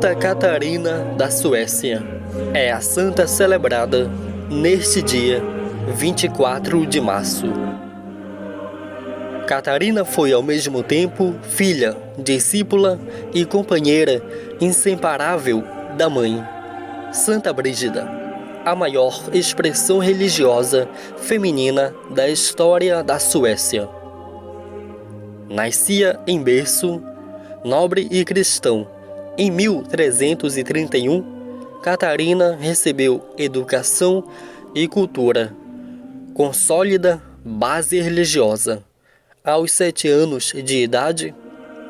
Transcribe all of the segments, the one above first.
Santa Catarina da Suécia é a santa celebrada neste dia 24 de março. Catarina foi ao mesmo tempo filha, discípula e companheira inseparável da mãe, Santa Brígida, a maior expressão religiosa feminina da história da Suécia. Nascia em berço nobre e cristão. Em 1331, Catarina recebeu educação e cultura, com sólida base religiosa. Aos 7 anos de idade,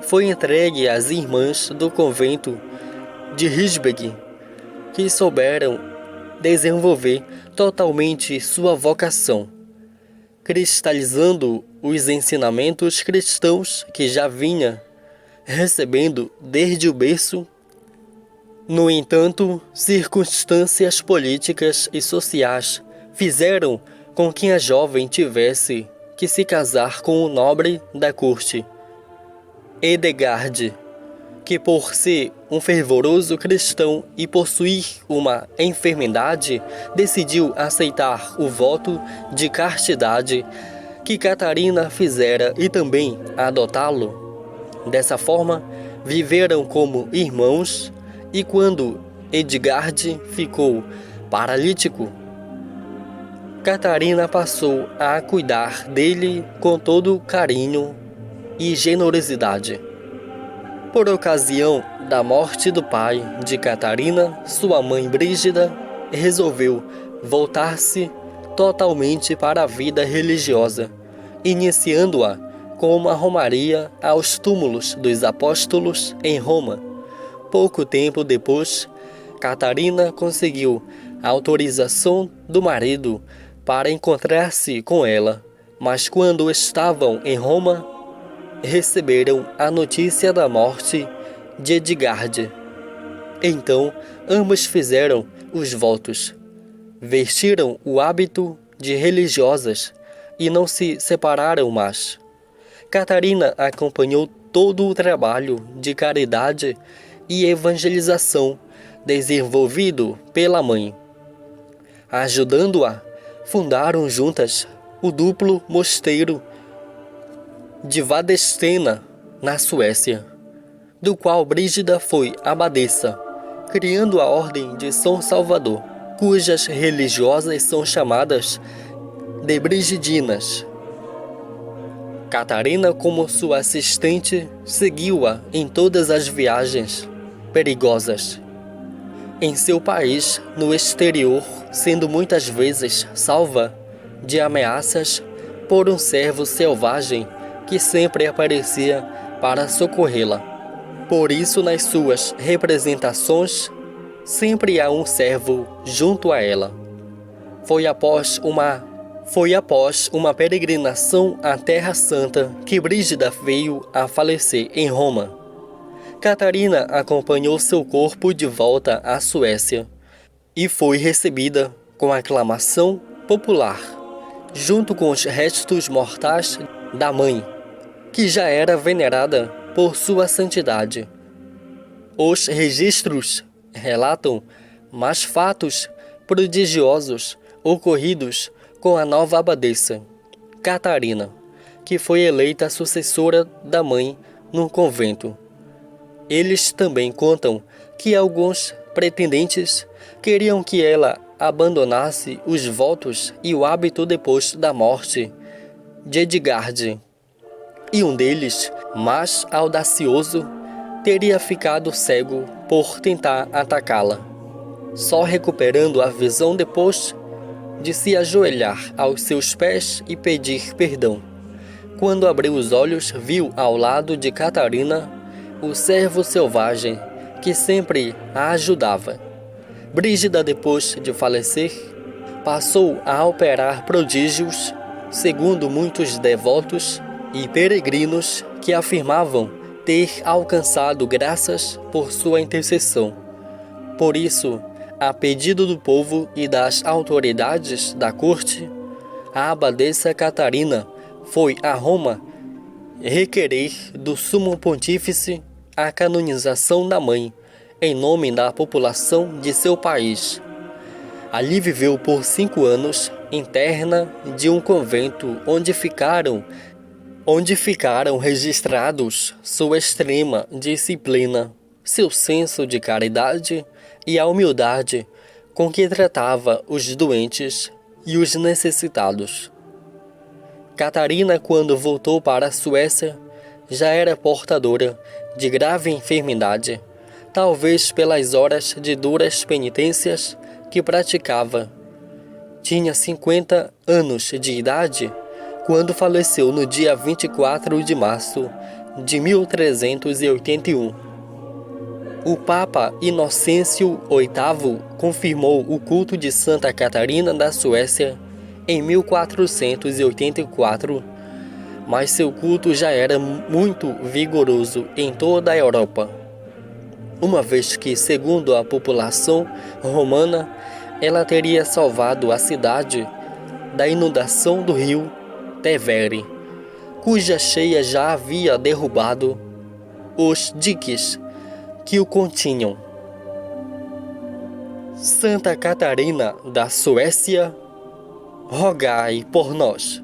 foi entregue às irmãs do convento de Risberg, que souberam desenvolver totalmente sua vocação, cristalizando os ensinamentos cristãos que já vinha recebendo desde o berço. No entanto, circunstâncias políticas e sociais fizeram com que a jovem tivesse que se casar com o nobre da corte, Edegard, que por ser um fervoroso cristão e possuir uma enfermidade, decidiu aceitar o voto de castidade que Catarina fizera e também adotá-lo. Dessa forma, viveram como irmãos, e quando Edgard ficou paralítico, Catarina passou a cuidar dele com todo carinho e generosidade. Por ocasião da morte do pai de Catarina, sua mãe Brígida resolveu voltar-se totalmente para a vida religiosa, iniciando-a com uma romaria aos túmulos dos apóstolos em Roma. Pouco tempo depois, Catarina conseguiu a autorização do marido para encontrar-se com ela, mas quando estavam em Roma, receberam a notícia da morte de Edgard. Então, ambos fizeram os votos, vestiram o hábito de religiosas e não se separaram mais. Catarina acompanhou todo o trabalho de caridade e evangelização desenvolvido pela mãe. Ajudando-a, fundaram juntas o duplo mosteiro de Vadstena, na Suécia, do qual Brígida foi abadesa, criando a Ordem de São Salvador, cujas religiosas são chamadas de Brigidinas. Catarina, como sua assistente, seguiu-a em todas as viagens perigosas em seu país no exterior, sendo muitas vezes salva de ameaças por um servo selvagem que sempre aparecia para socorrê-la. Por isso, nas suas representações, sempre há um servo junto a ela. Foi após uma peregrinação à Terra Santa que Brígida veio a falecer em Roma. Catarina acompanhou seu corpo de volta à Suécia e foi recebida com aclamação popular, junto com os restos mortais da mãe, que já era venerada por sua santidade. Os registros relatam mais fatos prodigiosos ocorridos com a nova abadesa, Catarina, que foi eleita sucessora da mãe no convento. Eles também contam que alguns pretendentes queriam que ela abandonasse os votos e o hábito depois da morte de Edgard, e um deles, mais audacioso, teria ficado cego por tentar atacá-la, só recuperando a visão depois de se ajoelhar aos seus pés e pedir perdão. Quando abriu os olhos, viu ao lado de Catarina o servo selvagem que sempre a ajudava. Brígida, depois de falecer, passou a operar prodígios, segundo muitos devotos e peregrinos que afirmavam ter alcançado graças por sua intercessão. Por isso, a pedido do povo e das autoridades da corte, a abadesa Catarina foi a Roma requerer do sumo pontífice a canonização da mãe em nome da população de seu país. Ali viveu por 5 anos, interna de um convento onde ficaram registrados sua extrema disciplina, seu senso de caridade e a humildade com que tratava os doentes e os necessitados. Catarina, quando voltou para a Suécia, já era portadora de grave enfermidade, talvez pelas horas de duras penitências que praticava. Tinha 50 anos de idade quando faleceu no dia 24 de março de 1381. O Papa Inocêncio VIII confirmou o culto de Santa Catarina da Suécia em 1484, mas seu culto já era muito vigoroso em toda a Europa, uma vez que, segundo a população romana, ela teria salvado a cidade da inundação do rio Tevere, cuja cheia já havia derrubado os diques que o continham. Santa Catarina da Suécia, rogai por nós.